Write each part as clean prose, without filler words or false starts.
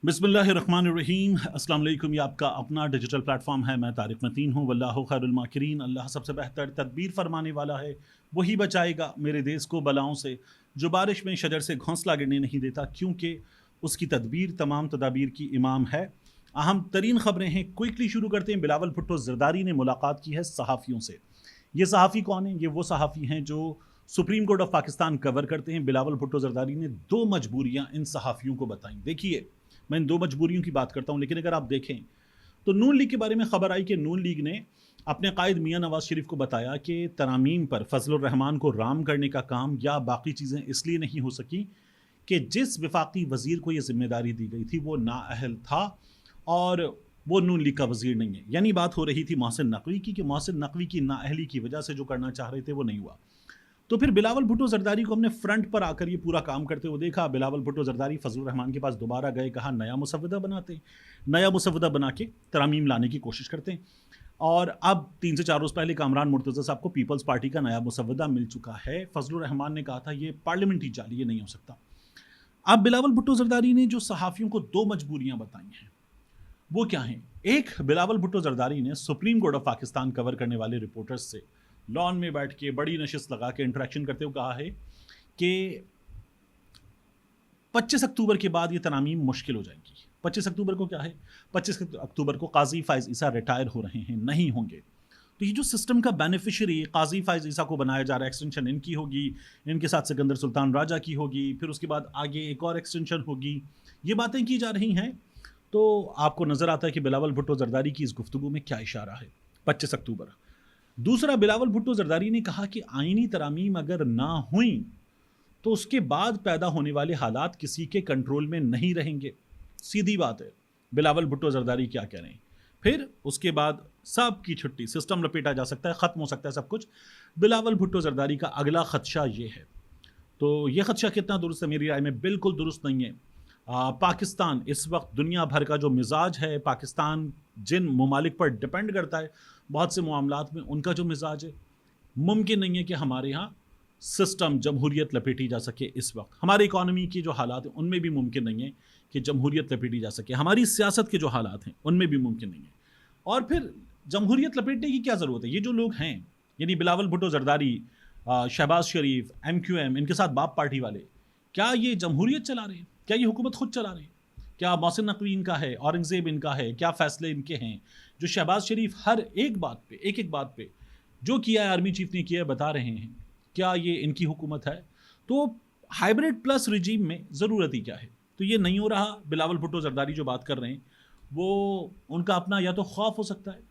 बिस्मिल्लाहिर्रहमानिर्रहीम। अस्सलाम वालेकुम। ये आपका अपना डिजिटल प्लेटफॉर्म है। मैं तारिक मतीन हूँ। वल्लाहु खैरुल माकिरीन। अल्लाह सबसे बेहतर तदबीर फरमाने वाला है। वही बचाएगा मेरे देश को बलाओं से, जो बारिश में शजर से घोंसला गिरने नहीं देता, क्योंकि उसकी तदबीर तमाम तदाबीर की इमाम है। अहम तरीन खबरें हैं, क्विकली शुरू करते हैं। बिलावल भुट्टो जरदारी ने मुलाकात की है सहाफ़ियों से। ये सहाफ़ी कौन है? ये वो सहाफ़ी हैं जो supreme court of Pakistan cover करते हैं। बिलावल भुट्टो जरदारी ने दो मजबूरियां इन सहाफ़ियों को बताई। देखिए, मैं इन दो मजबूरियों की बात करता हूं, लेकिन अगर आप देखें तो नून लीग के बारे में खबर आई कि नून लीग ने अपने कायद मियां नवाज शरीफ को बताया कि तरामीम पर फजलुर रहमान को राम करने का काम या बाकी चीज़ें इसलिए नहीं हो सकी कि जिस विफाकी वजीर को यह जिम्मेदारी दी गई थी वो नाअहल था और वो नून लीग का वजीर नहीं है। यानी बात हो रही थी मोहसिन नकवी की कि मोहसिन नकवी की नाअहली की वजह से जो करना चाह रहे थे वो नहीं हुआ। तो फिर बिलावल भुट्टो जरदारी को हमने फ्रंट पर आकर ये पूरा काम करते हुए देखा। बिलावल भुट्टो जरदारी फजलुर रहमान के पास दोबारा गए, कहा नया मुसव्वदा बनाते हैं, नया मुसव्वदा बना के तरामीम लाने की कोशिश करते हैं। और अब 3 से 4 रोज़ पहले कामरान मुर्तज़ा साहब को पीपल्स पार्टी का नया मुसव्वदा मिल चुका है। फजलुर रहमान ने कहा था ये पार्लियामेंट्री जाली, ये नहीं हो सकता। अब बिलावल भुट्टो जरदारी ने जो सहाफ़ियों को दो मजबूरियां बताई हैं वो क्या हैं? एक, बिलावल भुट्टो जरदारी ने supreme court of Pakistan cover करने वाले रिपोर्टर्स से लॉन में बैठ के बड़ी नशिस्त लगा के इंटरेक्शन करते हुए कहा है कि 25 अक्टूबर के बाद ये तरामीम मुश्किल हो जाएंगी। 25 अक्टूबर को क्या है? 25 अक्टूबर को काजी फायज ईसा रिटायर हो रहे हैं, नहीं होंगे। तो ये जो सिस्टम का बेनिफिशियरी काजी फायज ईसा को बनाया जा रहा है, एक्सटेंशन इनकी होगी, इनके साथ सिकंदर सुल्तान राजा की होगी, फिर उसके बाद आगे एक और एक्सटेंशन होगी, ये बातें की जा रही हैं। तो आपको नजर आता है कि बिलावल भुट्टो जरदारी की इस गुफ्तगू में क्या इशारा है। 25 अक्टूबर। दूसरा, बिलावल भुट्टो जरदारी ने कहा कि आईनी तरामीम अगर ना हुई तो उसके बाद पैदा होने वाले हालात किसी के कंट्रोल में नहीं रहेंगे। सीधी बात है, बिलावल भुट्टो जरदारी क्या कह रहे हैं। फिर उसके बाद सब की छुट्टी, सिस्टम लपेटा जा सकता है, ख़त्म हो सकता है सब कुछ। बिलावल भुट्टो जरदारी का अगला खदशा ये है। तो ये खदशा कितना दुरुस्त है? मेरी राय में बिल्कुल दुरुस्त नहीं है। पाकिस्तान इस वक्त दुनिया भर का जो मिजाज है, पाकिस्तान जिन ममालिक पर डिपेंड करता है बहुत से मामलात में, उनका जो मिजाज है, मुमकिन नहीं है कि हमारे यहाँ सिस्टम जमहूरियत लपेटी जा सके। इस वक्त हमारी इकॉनमी के जो हालात हैं उनमें भी मुमकिन नहीं है कि जमहूरियत लपेटी जा सके। हमारी सियासत के जो हालात हैं उनमें भी मुमकिन नहीं है। और फिर जमहूरियत लपेटने की क्या ज़रूरत है? ये जो लोग हैं, यानी बिलावल भुट्टो जरदारी, शहबाज शरीफ, MQM, इनके साथ बाप पार्टी वाले, क्या ये जमहूरियत चला रहे हैं? क्या ये हुकूमत खुद चला रहे हैं? क्या मोहसिन नकवी इनका है, औरंगजेब इनका है? क्या फ़ैसले इनके हैं? जो शहबाज शरीफ हर एक बात पे, एक एक बात पे जो किया है, आर्मी चीफ ने किया है, बता रहे हैं, क्या ये इनकी हुकूमत है? तो हाइब्रिड प्लस रिजीम में ज़रूरत ही क्या है? तो ये नहीं हो रहा। बिलावल भुट्टो जरदारी जो बात कर रहे हैं वो उनका अपना या तो खौफ हो सकता है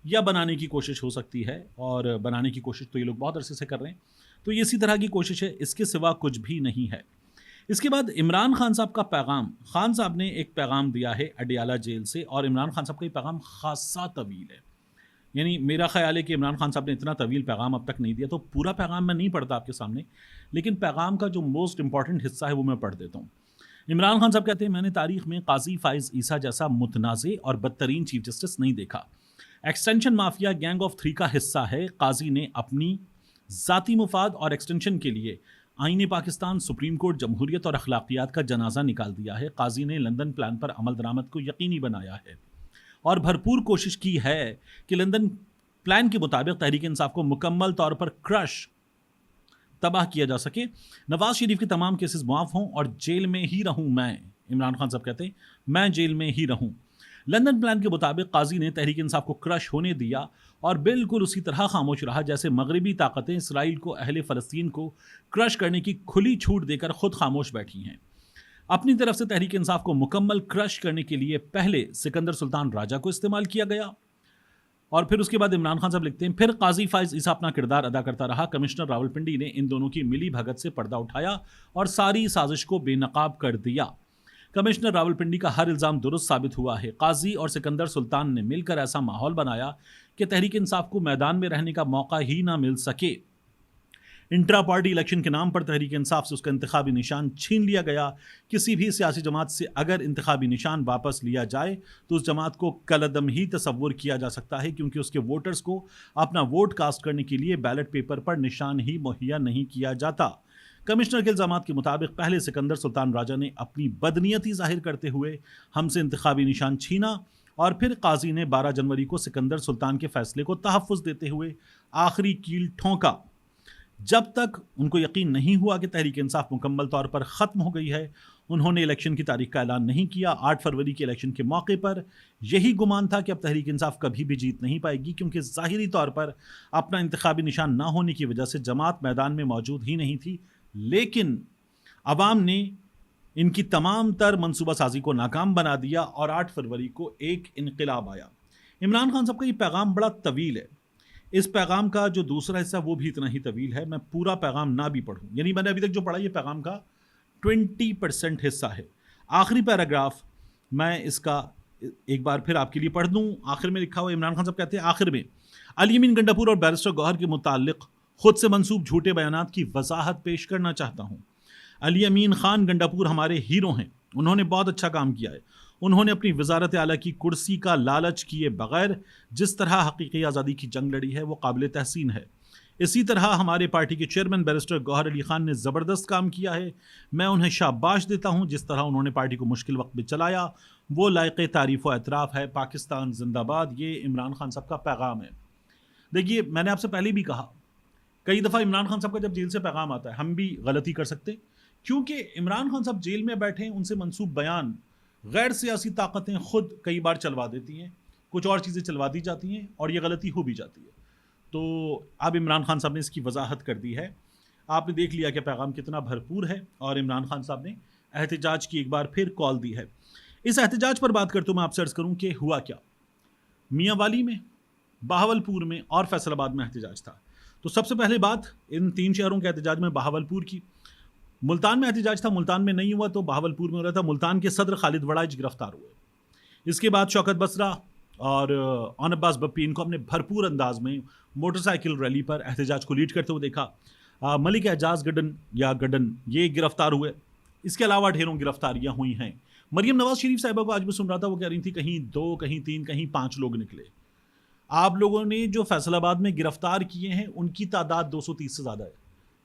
या बनाने की कोशिश हो सकती है, और बनाने की कोशिश तो ये लोग बहुत अरसे से कर रहे हैं। तो ये इसी तरह की कोशिश है, इसके सिवा कुछ भी नहीं है। इसके बाद इमरान खान साहब का पैगाम। खान साहब ने एक पैगाम दिया है अडियाला जेल से, और इमरान खान साहब का ये पैगाम खासा तवील है। यानी मेरा ख्याल है कि इमरान खान साहब ने इतना तवील पैगाम अब तक नहीं दिया। तो पूरा पैगाम मैं नहीं पढ़ता आपके सामने, लेकिन पैगाम का जो मोस्ट इंपॉर्टेंट हिस्सा है वो मैं पढ़ देता हूँ। इमरान खान साहब कहते हैं, मैंने तारीख में काजी फाइज ईसा जैसा मुतनाज़े और बदतरीन चीफ जस्टिस नहीं देखा। एक्सटेंशन माफिया गैंग ऑफ 3 का हिस्सा है। काजी ने अपनी ज़ाती मुफाद और एक्सटेंशन के लिए आईने पाकिस्तान, सुप्रीम कोर्ट, जमहूरियत और अखलाकियात का जनाजा निकाल दिया है। काजी ने लंदन प्लान पर अमल दरामद को यकीनी बनाया है और भरपूर कोशिश की है कि लंदन प्लान के मुताबिक तहरीक इंसाफ को मुकम्मल तौर पर क्रश, तबाह किया जा सके। नवाज शरीफ के तमाम केसेस मुआफ हों और जेल में ही रहूं मैं। इमरान खान साहब कहते हैं, मैं जेल में ही रहूं। लंदन प्लान के मुताबिक काजी ने तहरीक इंसाफ को क्रश होने दिया और बिल्कुल उसी तरह खामोश रहा जैसे मगरबी ताकतें इसराइल को, अहले फ़लस्तीन को क्रश करने की खुली छूट देकर खुद खामोश बैठी हैं। अपनी तरफ से तहरीक इंसाफ को मुकम्मल क्रश करने के लिए पहले सिकंदर सुल्तान राजा को इस्तेमाल किया गया, और फिर उसके बाद इमरान खान साहब लिखते हैं, फिर काजी फाइज ईसा अपना किरदार अदा करता रहा। कमिश्नर रावलपिंडी ने इन दोनों की मिली भगत से पर्दा उठाया और सारी साजिश को बेनकाब कर दिया। कमिश्नर रावलपिंडी का हर इल्ज़ाम दुरुस्त साबित हुआ है। काजी और सिकंदर सुल्तान ने मिलकर ऐसा माहौल बनाया कि तहरीक इंसाफ को मैदान में रहने का मौका ही ना मिल सके। इंट्रा पार्टी इलेक्शन के नाम पर तहरीक इंसाफ से उसका इंतखाबी निशान छीन लिया गया। किसी भी सियासी जमात से अगर इंतखाबी निशान वापस लिया जाए तो उस जमात को कलदम ही तसव्वुर किया जा सकता है, क्योंकि उसके वोटर्स को अपना वोट कास्ट करने के लिए बैलेट पेपर पर निशान ही मुहैया नहीं किया जाता। कमिश्नर के इल्जामात के मुताबिक पहले सिकंदर सुल्तान राजा ने अपनी बदनीयती जाहिर करते हुए हमसे इंतखाबी निशान छीना और फिर काजी ने 12 जनवरी को सिकंदर सुल्तान के फैसले को तहफ़्फ़ुज़ देते हुए आखिरी कील ठोंका। जब तक उनको यकीन नहीं हुआ कि तहरीक इंसाफ मुकम्मल तौर पर ख़त्म हो गई है, उन्होंने इलेक्शन की तारीख का ऐलान नहीं किया। 8 फरवरी के इलेक्शन के मौके पर यही गुमान था कि अब तहरीक इंसाफ कभी भी जीत नहीं पाएगी, क्योंकि ज़ाहिरी तौर पर अपना इंतखाबी निशान ना होने की वजह से जमात मैदान में मौजूद ही नहीं थी। लेकिन अवाम ने इनकी तमाम तर मनसूबा साजी को नाकाम बना दिया और 8 फरवरी को एक इनकलाब आया। इमरान खान साहब का ये पैगाम बड़ा तवील है। इस पैगाम का जो दूसरा हिस्सा वो भी इतना ही तवील है, मैं पूरा पैगाम ना भी पढ़ूं, यानी मैंने अभी तक जो पढ़ा ये पैगाम का 20% हिस्सा है। आखिरी पैराग्राफ मैं इसका एक बार फिर आपके लिए पढ़ दूं। आखिर में लिखा हुआ इमरान खान साहब कहते हैं, आखिर में अली अमीन गंडापुर और बैरिस्टर गौहर के मुताल्लिक खुद से मंसूब झूठे बयानात की वजाहत पेश करना चाहता हूं। अली अमीन खान गंडापुर हमारे हीरो हैं, उन्होंने बहुत अच्छा काम किया है। उन्होंने अपनी वजारत आला की कुर्सी का लालच किए बगैर जिस तरह हकीकी आज़ादी की जंग लड़ी है वो काबिल तहसीन है। इसी तरह हमारे पार्टी के चेयरमैन बैरिस्टर गौहर अली खान ने ज़बरदस्त काम किया है। मैं उन्हें शाबाश देता हूँ। जिस तरह उन्होंने पार्टी को मुश्किल वक्त में चलाया वो लायक़ तारीफ़ व एतराफ़ है। पाकिस्तान जिंदाबाद। ये इमरान खान साहब का पैगाम है। देखिए, मैंने आपसे पहले भी कहा, कई दफ़ा इमरान खान साहब का जब जेल से पैगाम आता है हम भी गलती कर सकते, क्योंकि इमरान खान साहब जेल में बैठे हैं, उनसे मंसूब बयान गैर सियासी ताकतें खुद कई बार चलवा देती हैं, कुछ और चीज़ें चलवा दी जाती हैं और ये गलती हो भी जाती है। तो अब इमरान खान साहब ने इसकी वजाहत कर दी है। आपने देख लिया कि पैगाम कितना भरपूर है और इमरान खान साहब ने एहतजाज की एक बार फिर कॉल दी है। इस एहतजाज पर बात करते हुए मैं आपसे अर्ज़ करूँ कि हुआ क्या। मियांवाली में, बहावलपुर में और फैसलाबाद में एहतजाज था। तो सबसे पहले बात इन 3 शहरों के एहतजाज में बहावलपुर की। मुल्तान में एहतजाज था, मुल्तान में नहीं हुआ तो बहावलपुर में हो रहा था। मुल्तान के सदर खालिद वड़ाइच गिरफ्तार हुए। इसके बाद शौकत बसरा और ऑन अब्बास बप्पी, इनको हमने भरपूर अंदाज में मोटरसाइकिल रैली पर एहतजाज को लीड करते हुए देखा। मलिक एजाज गडन या गडन ये गिरफ्तार हुए। इसके अलावा ढेरों गिरफ्तारियां हुई हैं। मरियम नवाज शरीफ साहिबा को आज भी सुन रहा था, वो कह रही थी कहीं 2, कहीं 3, कहीं 5 लोग निकले। आप लोगों ने जो फैसलाबाद में गिरफ्तार किए हैं उनकी तादाद 230 से ज़्यादा है।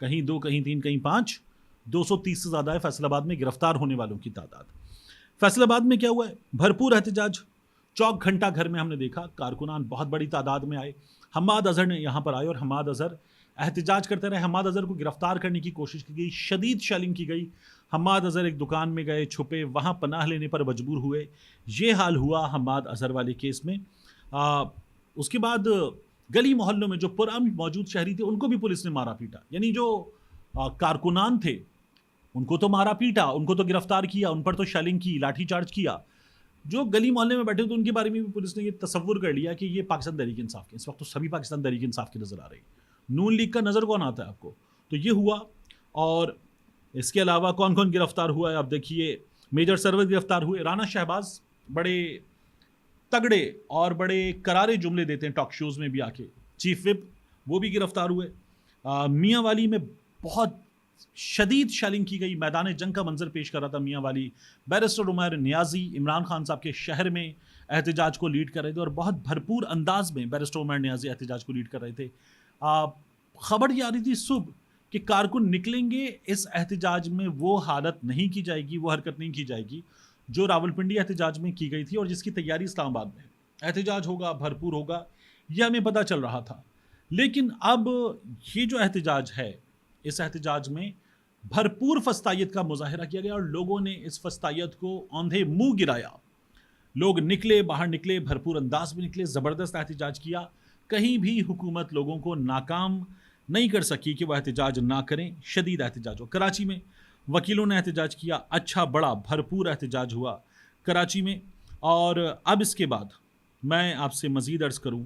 कहीं 2, कहीं 3, कहीं 5, 230 से ज़्यादा है फैसलाबाद में गिरफ्तार होने वालों की तादाद। फैसलाबाद में क्या हुआ है? भरपूर एहतजाज। चौक घंटा घर में हमने देखा कारकुनान बहुत बड़ी तादाद में आए। हम्माद अजहर ने यहाँ पर आए और हम्माद अजहर एहतजाज करते रहे। हम्माद अजहर को गिरफ्तार करने की कोशिश की गई, शदीद शेलिंग की गई। हम्माद अजहर एक दुकान में गए, छुपे, वहाँ पनाह लेने पर मजबूर हुए। ये हाल हुआ हम्माद अजहर वाले केस में। उसके बाद गली मोहल्लों में जो पुरान मौजूद शहरी थे उनको भी पुलिस ने मारा पीटा। यानी जो कारकुनान थे उनको तो मारा पीटा, उनको तो गिरफ्तार किया, उन पर तो शेलिंग की, लाठी चार्ज किया। जो गली मोहल्ले में बैठे थे उनके बारे में भी पुलिस ने ये तसव्वुर कर लिया कि ये पाकिस्तान तहरीक इंसाफ के, इस वक्त तो सभी पाकिस्तान तहरीक इंसाफ की नज़र आ रही है। नून लीग का नज़र कौन आता है आपको? तो ये हुआ। और इसके अलावा कौन कौन गिरफ्तार हुआ है आप देखिए। मेजर सरवर गिरफ्तार हुए। राना शहबाज बड़े तगड़े और बड़े करारे जुमले देते हैं टॉक शोज़ में भी आके। चीफ विप वो भी गिरफ्तार हुए। मियांवाली में बहुत शदीद शेलिंग की गई, मैदान जंग का मंजर पेश कर रहा था मियांवाली। बैरिस्टर उमर नियाजी इमरान खान साहब के शहर में एहतजाज को लीड कर रहे थे और बहुत भरपूर अंदाज में बैरिस्टर उमर नियाजी एहतजाज को लीड कर रहे थे। खबर ये आ रही थी सुबह कि कारकुन निकलेंगे, इस एहतजाज में वो हालत नहीं की जाएगी, वो हरकत नहीं की जाएगी जो रावलपिंडी एहतजाज में की गई थी और जिसकी तैयारी इस्लामाबाद में। एहतजाज होगा, भरपूर होगा, यह हमें पता चल रहा था। लेकिन अब ये जो एहतजाज है, इस एहतजाज में भरपूर फस्तायत का मुजाहिरा किया गया और लोगों ने इस फस्तायत को औंधे मुंह गिराया। लोग निकले, बाहर निकले, भरपूर अंदाज में निकले, ज़बरदस्त एहतजाज किया। कहीं भी हुकूमत लोगों को नाकाम नहीं कर सकी कि वह एहतजाज ना करें। शदीद एहतजाज हो। कराची में वकीलों ने एहतजाज किया, अच्छा बड़ा भरपूर एहतजाज हुआ कराची में। और अब इसके बाद मैं आपसे मज़ीद अर्ज़ करूँ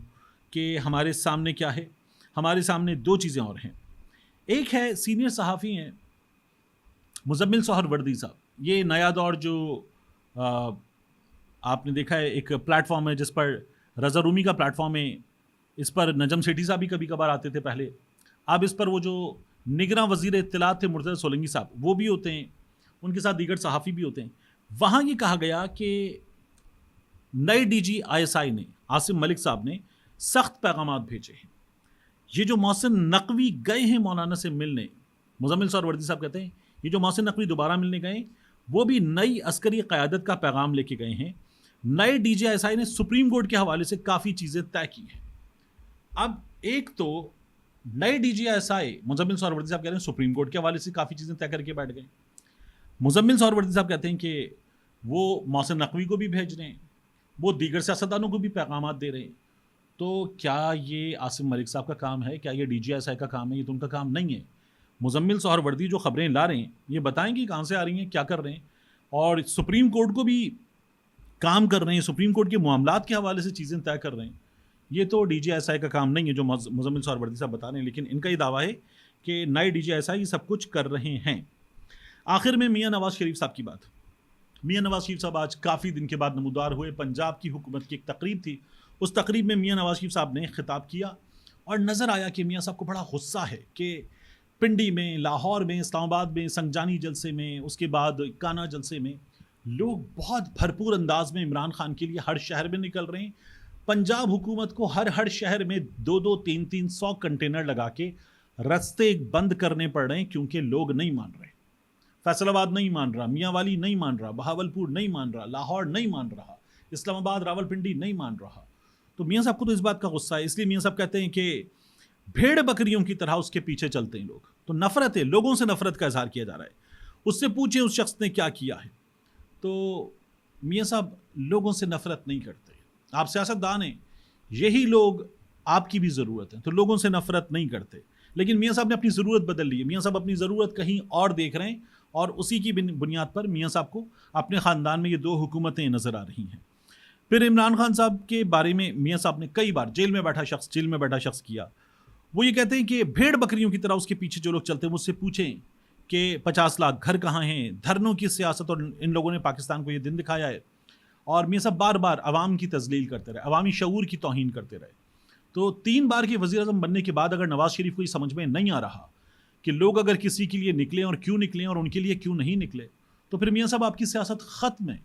कि हमारे सामने क्या है। हमारे सामने 2 चीज़ें और हैं। एक है सीनियर सहाफ़ी हैं मुज़म्मिल सोहरवर्दी साहब। ये नया दौर जो आपने देखा है एक प्लेटफॉर्म है जिस पर रज़ा रूमी का प्लेटफॉर्म है, इस पर नजम सेठी साहब भी कभी कभार आते थे पहले। अब इस पर वो जो निगरां वज़ीर इत्तलात थे मुर्तज़ा सोलंकी साहब वो भी होते हैं, उनके साथ दीगर सहाफ़ी भी होते हैं। वहाँ ये कहा गया कि नए DG ISI ने आसिम मलिक साहब ने सख्त पैगामात भेजे हैं। ये जो मोहसिन नकवी गए हैं मौलाना से मिलने, मुजम्मिल सोहरावर्दी साहब कहते हैं ये जो मोहसिन नकवी दोबारा मिलने गए वो भी नई अस्करी क़यादत का पैगाम लेके गए हैं। नए DGSI ने सुप्रीम कोर्ट के हवाले से काफ़ी चीज़ें तय की हैं। अब एक तो नए DGSI मुजम्मिल सोहरावर्दी साहब कह रहे हैं सुप्रीम कोर्ट के हवाले से काफ़ी चीज़ें तय करके बैठ गए। मुजम्मिल सोहरावर्दी साहब कहते हैं कि वो मोहसिन नकवी को भी भेज रहे हैं, वो दीगर सियासतदानों को भी पैगाम दे रहे हैं। तो क्या ये आसिम मलिक साहब का काम है? क्या ये DGSI का काम है? ये तो उनका काम नहीं है। मुजम्मिल सोहरावर्दी जो खबरें ला रहे हैं ये बताएं कि कहाँ से आ रही हैं, क्या कर रहे हैं, और सुप्रीम कोर्ट को भी काम कर रहे हैं, सुप्रीम कोर्ट के मामलात के हवाले से चीज़ें तय कर रहे हैं। ये तो DGSI का काम नहीं है जो मुजम्मिल सोहरावर्दी साहब बता रहे हैं, लेकिन इनका ये दावा है कि नए DGSI सब कुछ कर रहे हैं। आखिर में मियाँ नवाज शरीफ साहब की बात। मियाँ नवाज शरीफ साहब आज काफ़ी दिन के बाद नमूदार हुए। पंजाब की हुकूमत की एक तकरीब थी, उस तकरीब में मियाँ नवाज शरीफ साहब ने खिताब किया और नज़र आया कि मियाँ साहब को बड़ा गुस्सा है कि पिंडी में, लाहौर में, इस्लामाबाद में, संजानी जलसे में, उसके बाद काना जलसे में लोग बहुत भरपूर अंदाज में इमरान खान के लिए हर शहर में निकल रहे हैं। पंजाब हुकूमत को हर शहर में 2-2, 3-3, 100 कंटेनर लगा के रास्ते बंद करने पड़ रहे हैं क्योंकि लोग नहीं मान रहे। फैसलाबाद नहीं मान रहा, मियांवाली नहीं मान रहा, बहावलपुर नहीं मान रहा, लाहौर नहीं मान रहा, इस्लामाबाद, रावलपिंडी नहीं मान रहा। तो मियाँ साहब को तो इस बात का गुस्सा है, इसलिए मियाँ साहब कहते हैं कि भेड़ बकरियों की तरह उसके पीछे चलते हैं लोग। तो नफरत है, लोगों से नफरत का इजहार किया जा रहा है। उससे पूछे उस शख्स ने क्या किया है। तो मियाँ साहब लोगों से नफरत नहीं करते। आप सियासतदान हैं, यही लोग आपकी भी ज़रूरत है, तो लोगों से नफरत नहीं करते। लेकिन मियाँ साहब ने अपनी ज़रूरत बदल ली है। मियाँ साहब अपनी ज़रूरत कहीं और देख रहे हैं और उसी की बुनियाद पर मियाँ साहब को अपने ख़ानदान में ये 2 हुकूमतें नज़र आ रही हैं। फिर इमरान खान साहब के बारे में मियाँ साहब ने कई बार जेल में बैठा शख्स किया। वो ये कहते हैं कि भेड़ बकरियों की तरह उसके पीछे जो लोग चलते हैं मुझसे पूछें कि 50 लाख घर कहाँ हैं, धरनों की सियासत, और इन लोगों ने पाकिस्तान को ये दिन दिखाया है। और मियाँ साहब बार बार अवाम की तजलील करते रहे, अवामी शऊर की तौहीन करते रहे। तो 3 बार के वज़ीर आज़म बनने के बाद अगर नवाज शरीफ को ये समझ में नहीं आ रहा कि लोग अगर किसी के लिए निकलें और क्यों निकलें और उनके लिए क्यों नहीं निकले, तो फिर मियाँ साहब आपकी सियासत ख़त्म है।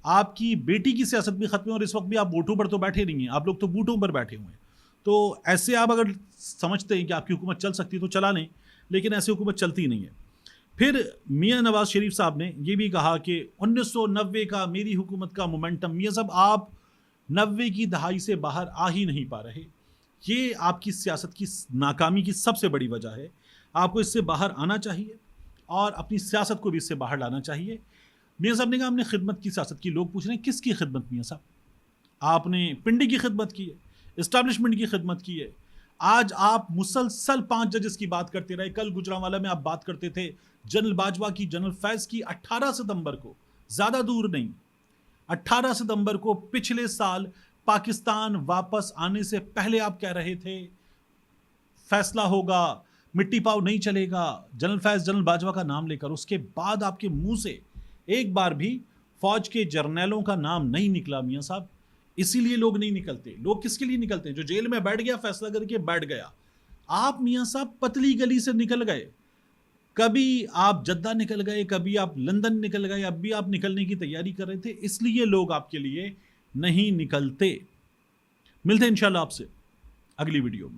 आपकी बेटी की सियासत भी ख़त्म है और इस वक्त भी आप वोटों पर तो बैठे नहीं हैं, आप लोग तो बूटों पर बैठे हुए हैं। तो ऐसे आप अगर समझते हैं कि आपकी हुकूमत चल सकती है तो चला लें, लेकिन ऐसे हुकूमत चलती नहीं है। फिर मियाँ नवाज शरीफ साहब ने ये भी कहा कि 1990 का मेरी हुकूमत का मोमेंटम। मियाँ साहब आप 90 की दहाई से बाहर आ ही नहीं पा रहे। ये आपकी सियासत की नाकामी की सबसे बड़ी वजह है। आपको इससे बाहर आना चाहिए और अपनी सियासत को भी इससे बाहर लाना चाहिए। मियाँ साहब ने कहा हमने खिदमत की सियासत की। लोग पूछ रहे हैं किसकी खिदमत मियाँ साहब? आपने पिंडी की खिदमत की है, इस्टेब्लिशमेंट की खिदमत की है। आज आप मुसलसल 5 जजेस की बात करते रहे। कल गुजरांवाला में आप बात करते थे जनरल बाजवा की, जनरल फैज़ की। 18 सितंबर को, ज़्यादा दूर नहीं, 18 सितंबर को पिछले साल पाकिस्तान वापस आने से पहले आप कह रहे थे फैसला होगा, मिट्टी पाव नहीं चलेगा, जनरल फैज़, जनरल बाजवा का नाम लेकर। उसके बाद आपके मुंह से एक बार भी फौज के जर्नैलों का नाम नहीं निकला मियाँ साहब। इसीलिए लोग नहीं निकलते। लोग किसके लिए निकलते हैं? जो जेल में बैठ गया, फैसला करके बैठ गया। आप मियाँ साहब पतली गली से निकल गए। कभी आप जद्दा निकल गए, कभी आप लंदन निकल गए, अब भी आप निकलने की तैयारी कर रहे थे। इसलिए लोग आपके लिए नहीं निकलते। मिलते हैं इंशाल्लाह आपसे अगली वीडियो में।